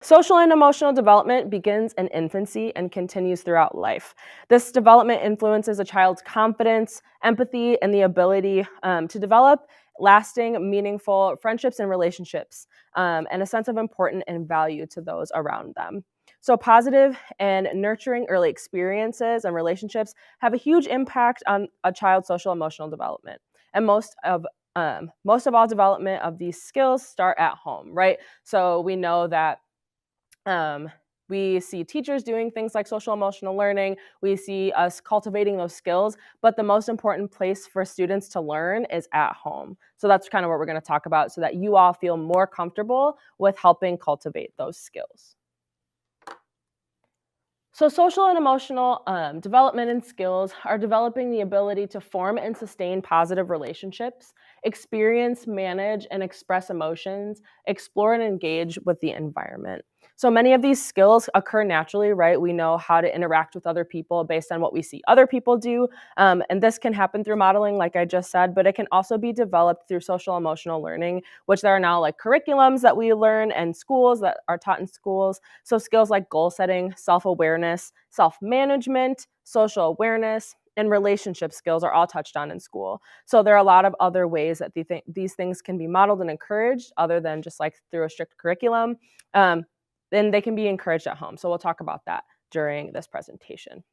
Social and emotional development begins in infancy and continues throughout life. This development influences a child's confidence, empathy, and the ability to develop lasting, meaningful friendships and relationships, and a sense of importance and value to those around them. So, positive and nurturing early experiences and relationships have a huge impact on a child's social emotional development. And most of all development of these skills start at home, right? So we know that um, we see teachers doing things like social emotional learning. We see us cultivating those skills, but the most important place for students to learn is at home. So that's kind of what we're going to talk about so that you all feel more comfortable with helping cultivate those skills. So, social and emotional development and skills are developing the ability to form and sustain positive relationships, experience, manage, and express emotions, explore and engage with the environment. So, many of these skills occur naturally, right? We know how to interact with other people based on what we see other people do. And this can happen through modeling, like I just said, but it can also be developed through social emotional learning, which there are now like curriculums that we learn and schools that are taught in schools. So skills like goal setting, self-awareness, self-management, social awareness, and relationship skills are all touched on in school. So there are a lot of other ways that these things can be modeled and encouraged other than just like through a strict curriculum. Then they can be encouraged at home. So we'll talk about that during this presentation.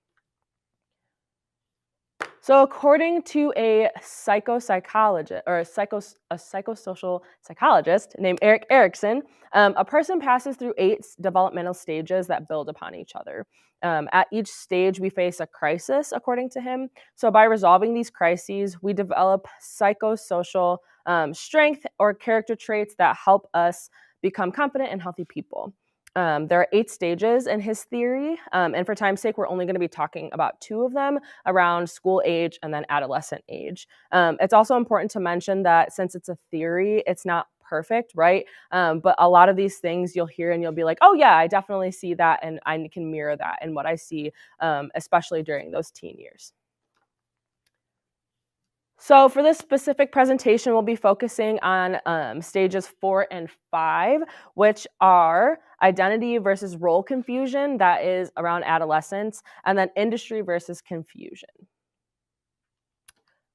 So according to a psychosociologist or a psychosocial psychologist named Eric Erickson, a person passes through 8 developmental stages that build upon each other. At each stage, we face a crisis, according to him. So by resolving these crises, we develop psychosocial strength or character traits that help us become confident and healthy people. There are 8 stages in his theory, and for time's sake, we're only going to be talking about 2 of them around school age and then adolescent age. It's also important to mention that since it's a theory, it's not perfect, right? But a lot of these things you'll hear and you'll be like, oh, yeah, I definitely see that, and I can mirror that in what I see, especially during those teen years. So for this specific presentation, we'll be focusing on stages 4 and 5, which are identity versus role confusion, that is around adolescence, and then industry versus confusion.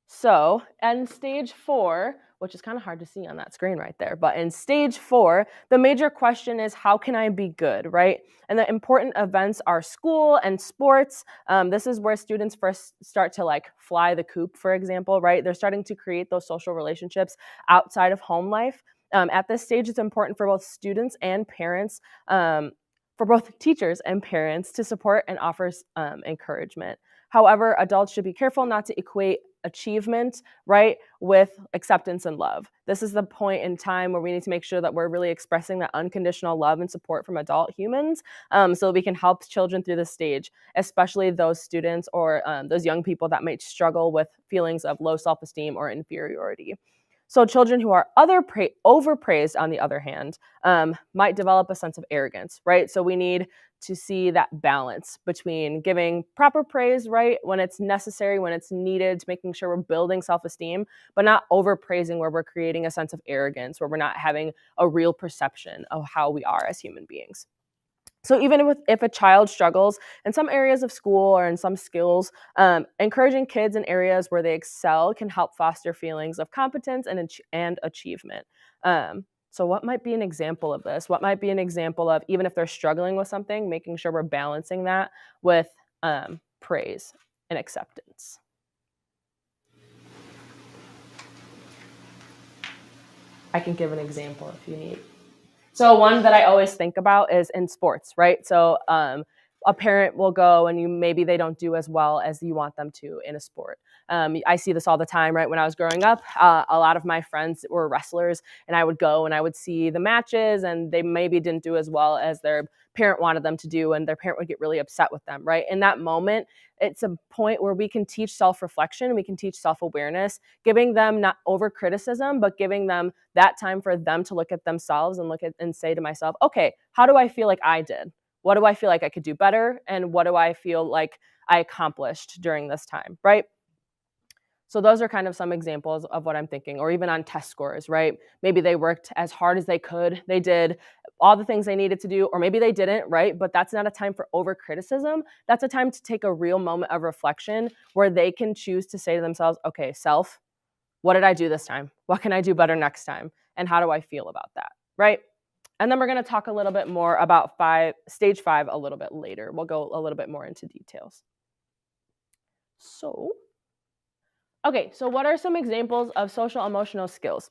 So in stage 4, which is kind of hard to see on that screen right there, but in stage 4, the major question is, how can I be good, right? And the important events are school and sports. This is where students first start to like fly the coop, for example, right? They're starting to create those social relationships outside of home life. At this stage, it's important for both students and parents, for both teachers and parents to support and offer encouragement. However, adults should be careful not to equate achievement, right, with acceptance and love. This is the point in time where we need to make sure that we're really expressing that unconditional love and support from adult humans, so we can help children through this stage, especially those students or those young people that might struggle with feelings of low self-esteem or inferiority. So children who are overpraised, on the other hand, might develop a sense of arrogance, right? So we need to see that balance between giving proper praise, right, when it's necessary, when it's needed, making sure we're building self-esteem, but not overpraising where we're creating a sense of arrogance, where we're not having a real perception of how we are as human beings. So even if a child struggles in some areas of school or in some skills, encouraging kids in areas where they excel can help foster feelings of competence and achievement. So what might be an example of this? What might be an example of, even if they're struggling with something, making sure we're balancing that with praise and acceptance? I can give an example if you need. So one that I always think about is in sports, right? So a parent will go and maybe they don't do as well as you want them to in a sport. I see this all the time, right? When I was growing up, a lot of my friends were wrestlers, and I would go and I would see the matches, and they maybe didn't do as well as their parent wanted them to do, and their parent would get really upset with them, right? In that moment, it's a point where we can teach self-reflection, we can teach self-awareness, giving them not over criticism, but giving them that time for them to look at themselves and look at and say to myself, okay, how do I feel like I did? What do I feel like I could do better? And what do I feel like I accomplished during this time, right? So those are kind of some examples of what I'm thinking, or even on test scores, right? Maybe they worked as hard as they could. They did all the things they needed to do, or maybe they didn't, right? But that's not a time for over criticism. That's a time to take a real moment of reflection where they can choose to say to themselves, okay, self, what did I do this time? What can I do better next time? And how do I feel about that, right? And then we're going to talk a little bit more about stage 5 a little bit later. We'll go a little bit more into details. So what are some examples of social emotional skills?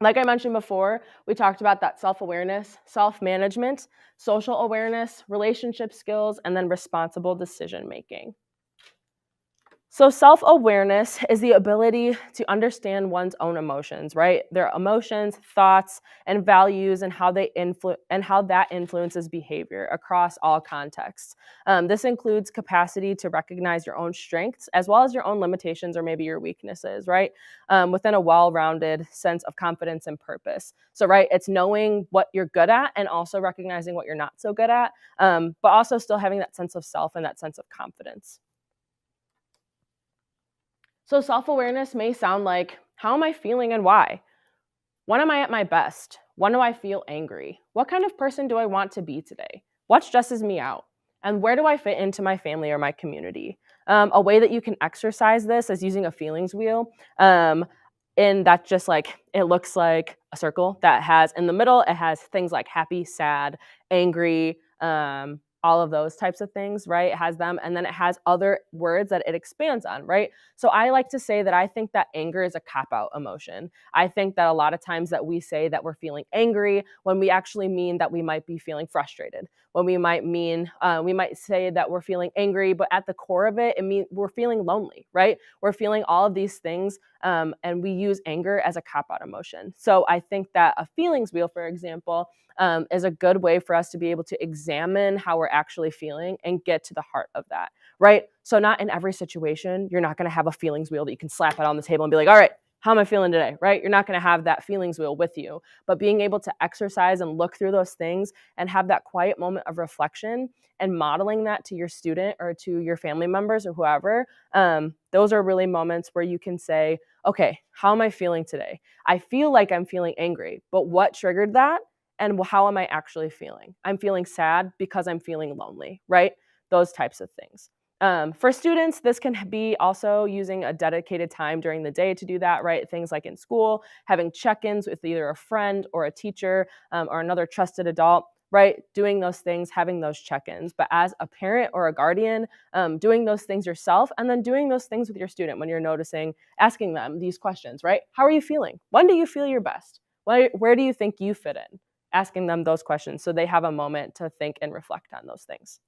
Like I mentioned before, we talked about that self-awareness, self-management, social awareness, relationship skills, and then responsible decision making. So self-awareness is the ability to understand one's own emotions, right? Their emotions, thoughts, and values, and how that influences behavior across all contexts. This includes capacity to recognize your own strengths as well as your own limitations or maybe your weaknesses, right? Within a well-rounded sense of confidence and purpose. So, right, it's knowing what you're good at and also recognizing what you're not so good at, but also still having that sense of self and that sense of confidence. So self-awareness may sound like, how am I feeling and why? When am I at my best? When do I feel angry? What kind of person do I want to be today? What stresses me out? And where do I fit into my family or my community? A way that you can exercise this is using a feelings wheel. And that's just like, it looks like a circle that has, in the middle, it has things like happy, sad, angry, all of those types of things, right? It has them, and then it has other words that it expands on, right? So I like to say that I think that anger is a cop-out emotion. I think that a lot of times that we say that we're feeling angry when we actually mean that we might be feeling frustrated. When we might say that we're feeling angry, but at the core of it, it means we're feeling lonely, right? We're feeling all of these things, and we use anger as a cop-out emotion. So I think that a feelings wheel, for example, is a good way for us to be able to examine how we're actually feeling and get to the heart of that, right? So not in every situation, you're not going to have a feelings wheel that you can slap it on the table and be like, all right, how am I feeling today, right? You're not going to have that feelings wheel with you, but being able to exercise and look through those things and have that quiet moment of reflection and modeling that to your student or to your family members or whoever, those are really moments where you can say, okay, how am I feeling today? I feel like I'm feeling angry, but what triggered that? And how am I actually feeling? I'm feeling sad because I'm feeling lonely, right? Those types of things. For students, this can be also using a dedicated time during the day to do that, right? Things like in school, having check-ins with either a friend or a teacher or another trusted adult, right? Doing those things, having those check-ins. But as a parent or a guardian, doing those things yourself and then doing those things with your student when you're noticing, asking them these questions, right? How are you feeling? When do you feel your best? Where do you think you fit in? Asking them those questions so they have a moment to think and reflect on those things.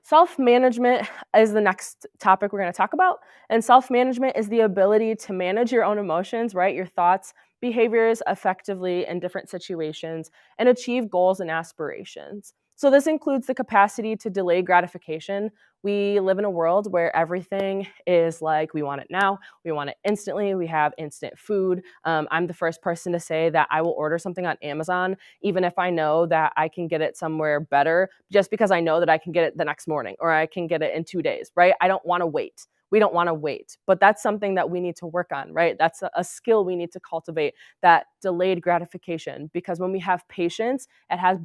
Self-management is the next topic we're going to talk about. And self-management is the ability to manage your own emotions, right? Your thoughts, behaviors effectively in different situations and achieve goals and aspirations. So this includes the capacity to delay gratification. We live in a world where everything is like, we want it now, we want it instantly, we have instant food. I'm the first person to say that I will order something on Amazon, even if I know that I can get it somewhere better, just because I know that I can get it the next morning or I can get it in 2 days, right? I don't want to wait. We don't want to wait, but that's something that we need to work on, right? That's a skill we need to cultivate, that delayed gratification, because when we have patience, it has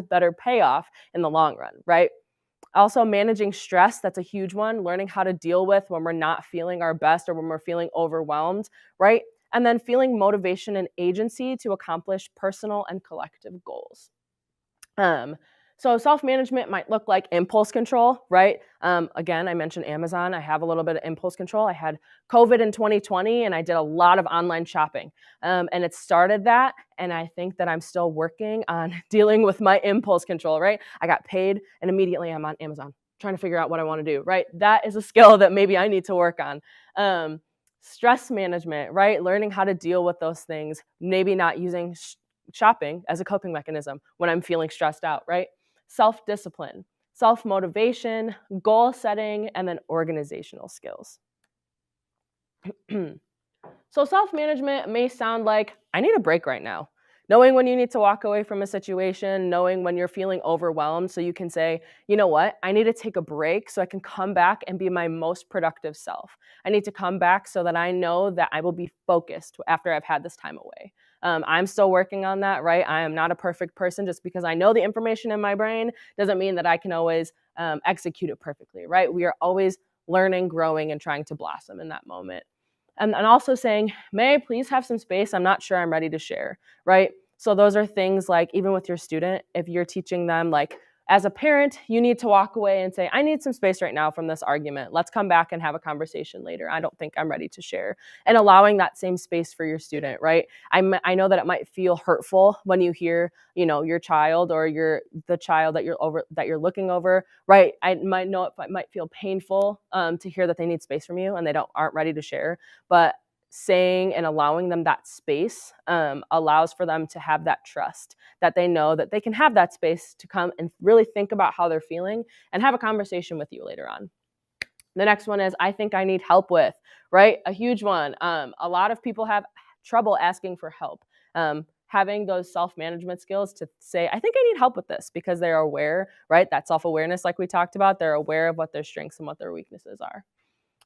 better payoff in the long run, right? Also, managing stress, that's a huge one. Learning how to deal with when we're not feeling our best or when we're feeling overwhelmed, right? And then feeling motivation and agency to accomplish personal and collective goals. So self-management might look like impulse control, right? Again, I mentioned Amazon. I have a little bit of impulse control. I had COVID in 2020 and I did a lot of online shopping. And it started that. And I think that I'm still working on dealing with my impulse control, right? I got paid and immediately I'm on Amazon trying to figure out what I want to do, right? That is a skill that maybe I need to work on. Stress management, right? Learning how to deal with those things, maybe not using shopping as a coping mechanism when I'm feeling stressed out, right? Self-discipline, self-motivation, goal setting, and then organizational skills. So self-management may sound like, I need a break right now. Knowing when you need to walk away from a situation, knowing when you're feeling overwhelmed so you can say, you know what, I need to take a break so I can come back and be my most productive self. I need to come back so that I know that I will be focused after I've had this time away. I'm still working on that, right? I am not a perfect person. Just because I know the information in my brain doesn't mean that I can always execute it perfectly, right? We are always learning, growing, and trying to blossom in that moment. And also saying, may I please have some space? I'm not sure I'm ready to share, right? So those are things like, even with your student, if you're teaching them, like, as a parent, you need to walk away and say, I need some space right now from this argument. Let's come back and have a conversation later. I don't think I'm ready to share. And allowing that same space for your student, right? I know that it might feel hurtful when you hear, your child or the child that you're looking over, right? I might know it might feel painful to hear that they need space from you and they aren't ready to share. But saying and allowing them that space allows for them to have that trust, that they know that they can have that space to come and really think about how they're feeling and have a conversation with you later on. The next one is, I think I need help with, right? A huge one. A lot of people have trouble asking for help. Having those self-management skills to say, I think I need help with this, because they're aware, right? That self-awareness, like we talked about, they're aware of what their strengths and what their weaknesses are.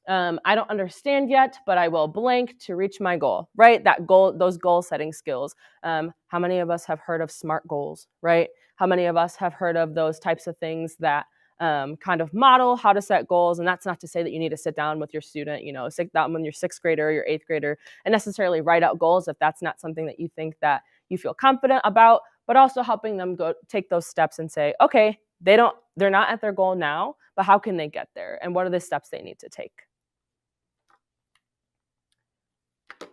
I don't understand yet, but I will blank to reach my goal, right? That goal, those goal setting skills. How many of us have heard of SMART goals, right? How many of us have heard of those types of things that kind of model how to set goals? And that's not to say that you need to sit down with your student, sit down with your 6th grader or your 8th grader and necessarily write out goals if that's not something that you think that you feel confident about, but also helping them go take those steps and say, okay, they're not at their goal now, but how can they get there? And what are the steps they need to take?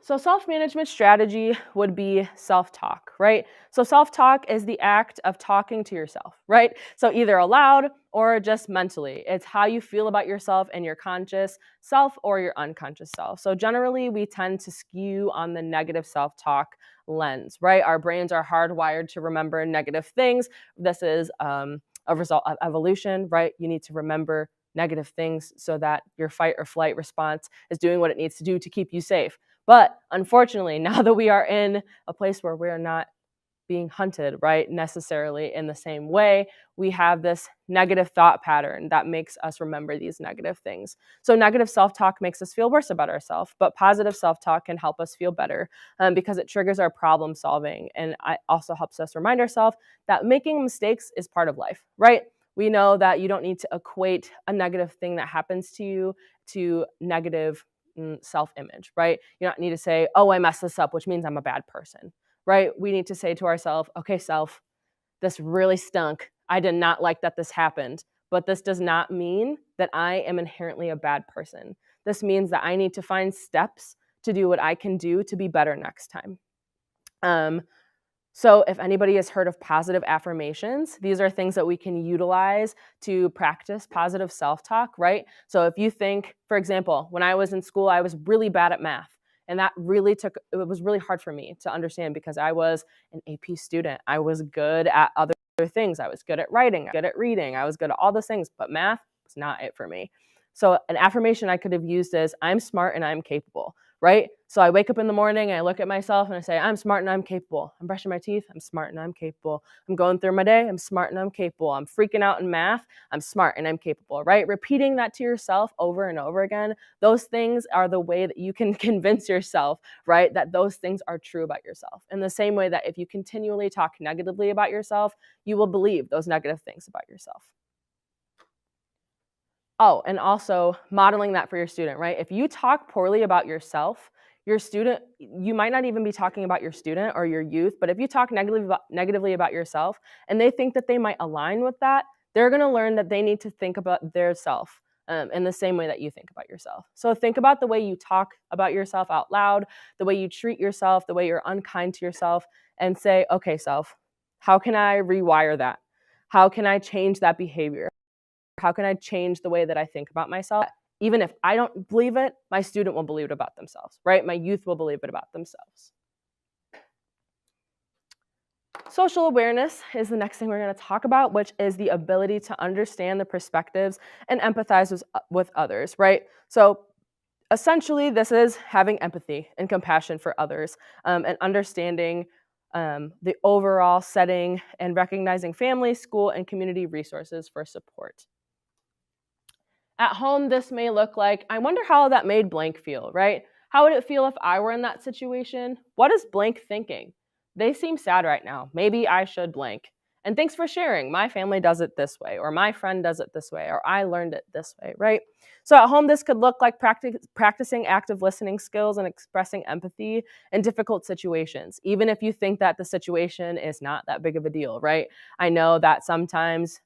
So self-management strategy would be self-talk, right? So self-talk is the act of talking to yourself, right? So either aloud or just mentally. It's how you feel about yourself and your conscious self or your unconscious self. So generally, we tend to skew on the negative self-talk lens, right? Our brains are hardwired to remember negative things. This is a result of evolution, right? You need to remember negative things so that your fight or flight response is doing what it needs to do to keep you safe. But unfortunately, now that we are in a place where we're not being hunted, right, necessarily in the same way, we have this negative thought pattern that makes us remember these negative things. So negative self-talk makes us feel worse about ourselves, but positive self-talk can help us feel better because it triggers our problem solving. And it also helps us remind ourselves that making mistakes is part of life, right? We know that you don't need to equate a negative thing that happens to you to negative self-image, right? You don't need to say, oh, I messed this up, which means I'm a bad person, right? We need to say to ourselves, okay, self, this really stunk. I did not like that this happened, but this does not mean that I am inherently a bad person. This means that I need to find steps to do what I can do to be better next time. So if anybody has heard of positive affirmations, these are things that we can utilize to practice positive self-talk, right? So if you think, for example, when I was in school, I was really bad at math. And it was really hard for me to understand because I was an AP student. I was good at other things. I was good at writing, good at reading. I was good at all those things, but math was not it for me. So an affirmation I could have used is, I'm smart and I'm capable, right? So I wake up in the morning, I look at myself and I say, I'm smart and I'm capable. I'm brushing my teeth, I'm smart and I'm capable. I'm going through my day, I'm smart and I'm capable. I'm freaking out in math, I'm smart and I'm capable, right? Repeating that to yourself over and over again, those things are the way that you can convince yourself, right, that those things are true about yourself. In the same way that if you continually talk negatively about yourself, you will believe those negative things about yourself. Oh, and also modeling that for your student, right? If you talk poorly about yourself, your student, you might not even be talking about your student or your youth, but if you talk negatively about yourself and they think that they might align with that, they're going to learn that they need to think about their self in the same way that you think about yourself. So think about the way you talk about yourself out loud, the way you treat yourself, the way you're unkind to yourself, and say, okay, self, how can I rewire that? How can I change that behavior? How can I change the way that I think about myself? Even if I don't believe it, my student will believe it about themselves, right? My youth will believe it about themselves. Social awareness is the next thing we're going to talk about, which is the ability to understand the perspectives and empathize with others, right? So essentially, this is having empathy and compassion for others and understanding the overall setting and recognizing family, school, and community resources for support. At home, this may look like, I wonder how that made blank feel, right? How would it feel if I were in that situation? What is blank thinking? They seem sad right now. Maybe I should blank. And thanks for sharing. My family does it this way, or my friend does it this way, or I learned it this way, right? So at home, this could look like practicing active listening skills and expressing empathy in difficult situations, even if you think that the situation is not that big of a deal, right? I know that sometimes,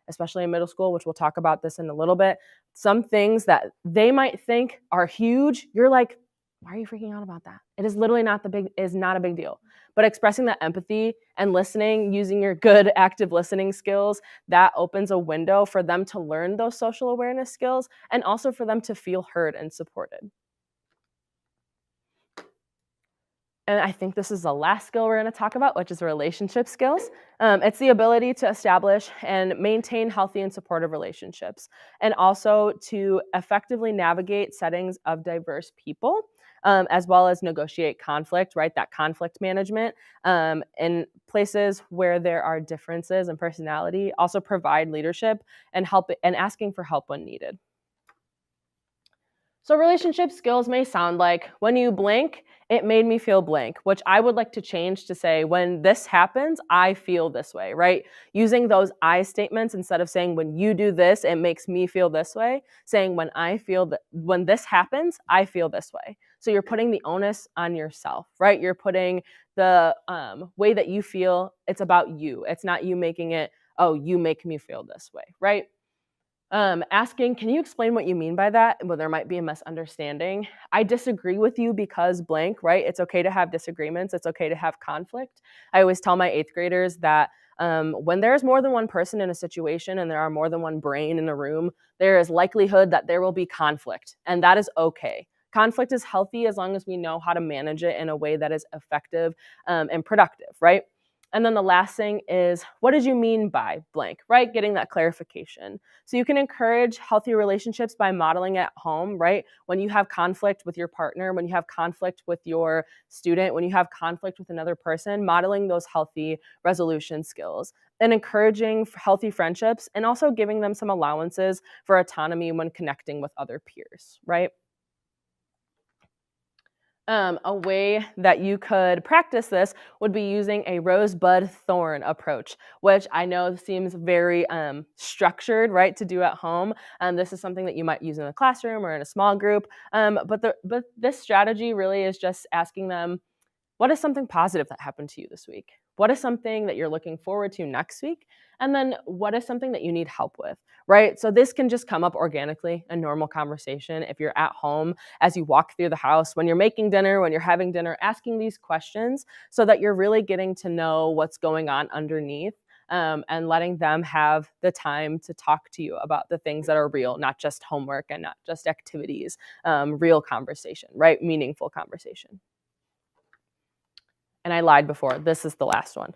especially in middle school, which we'll talk about this in a little bit, some things that they might think are huge, you're like, why are you freaking out about that? It is literally not a big deal. But expressing that empathy and listening, using your good active listening skills, that opens a window for them to learn those social awareness skills and also for them to feel heard and supported. And I think this is the last skill we're going to talk about, which is relationship skills. It's the ability to establish and maintain healthy and supportive relationships, and also to effectively navigate settings of diverse people, as well as negotiate conflict, right? That conflict management in places where there are differences in personality, also provide leadership and help and asking for help when needed. So relationship skills may sound like, when you blank, it made me feel blank, which I would like to change to say, when this happens, I feel this way, right? Using those I statements instead of saying, when you do this, it makes me feel this way, saying, when this happens, I feel this way. So you're putting the onus on yourself, right? You're putting the way that you feel, it's about you. It's not you making it, oh, you make me feel this way, right? Asking, can you explain what you mean by that? Well, there might be a misunderstanding. I disagree with you because blank, right? It's okay to have disagreements. It's okay to have conflict. I always tell my 8th graders that when there's more than one person in a situation and there are more than one brain in a room, there is likelihood that there will be conflict, and that is okay. Conflict is healthy as long as we know how to manage it in a way that is effective and productive, right? And then the last thing is, what did you mean by blank, right? Getting that clarification. So you can encourage healthy relationships by modeling at home, right? When you have conflict with your partner, when you have conflict with your student, when you have conflict with another person, modeling those healthy resolution skills and encouraging healthy friendships, and also giving them some allowances for autonomy when connecting with other peers, right? A way that you could practice this would be using a rosebud thorn approach, which I know seems very structured, right, to do at home. This is something that you might use in a classroom or in a small group. But this strategy really is just asking them, what is something positive that happened to you this week? What is something that you're looking forward to next week? And then what is something that you need help with, right? So this can just come up organically, a normal conversation. If you're at home, as you walk through the house, when you're making dinner, when you're having dinner, asking these questions so that you're really getting to know what's going on underneath. And letting them have the time to talk to you about the things that are real, not just homework and not just activities, real conversation, right? Meaningful conversation. And I lied before. This is the last one.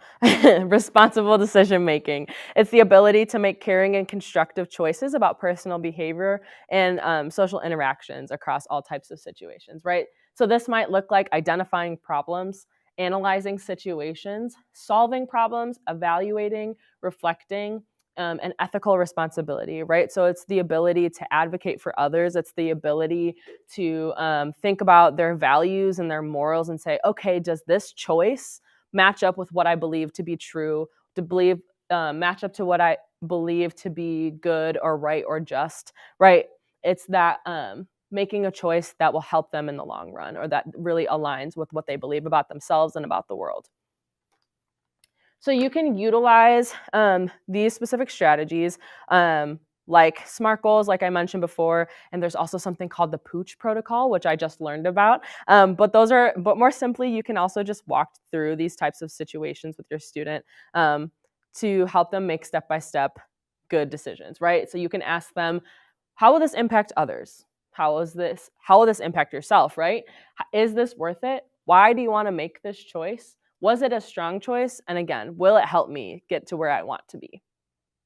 Responsible decision making. It's the ability to make caring and constructive choices about personal behavior and social interactions across all types of situations, right? So this might look like identifying problems, analyzing situations, solving problems, evaluating, reflecting, and ethical responsibility, right? So it's the ability to advocate for others. It's the ability to think about their values and their morals and say, okay, does this choice match up with what I believe to be true, match up to what I believe to be good or right or just, right? It's that making a choice that will help them in the long run, or that really aligns with what they believe about themselves and about the world. So you can utilize these specific strategies, like SMART goals, like I mentioned before, and there's also something called the Pooch protocol, which I just learned about. But more simply, you can also just walk through these types of situations with your student to help them make step-by-step good decisions, right? So you can ask them, how will this impact others? How will this impact yourself, right? Is this worth it? Why do you want to make this choice? Was it a strong choice? And again, will it help me get to where I want to be?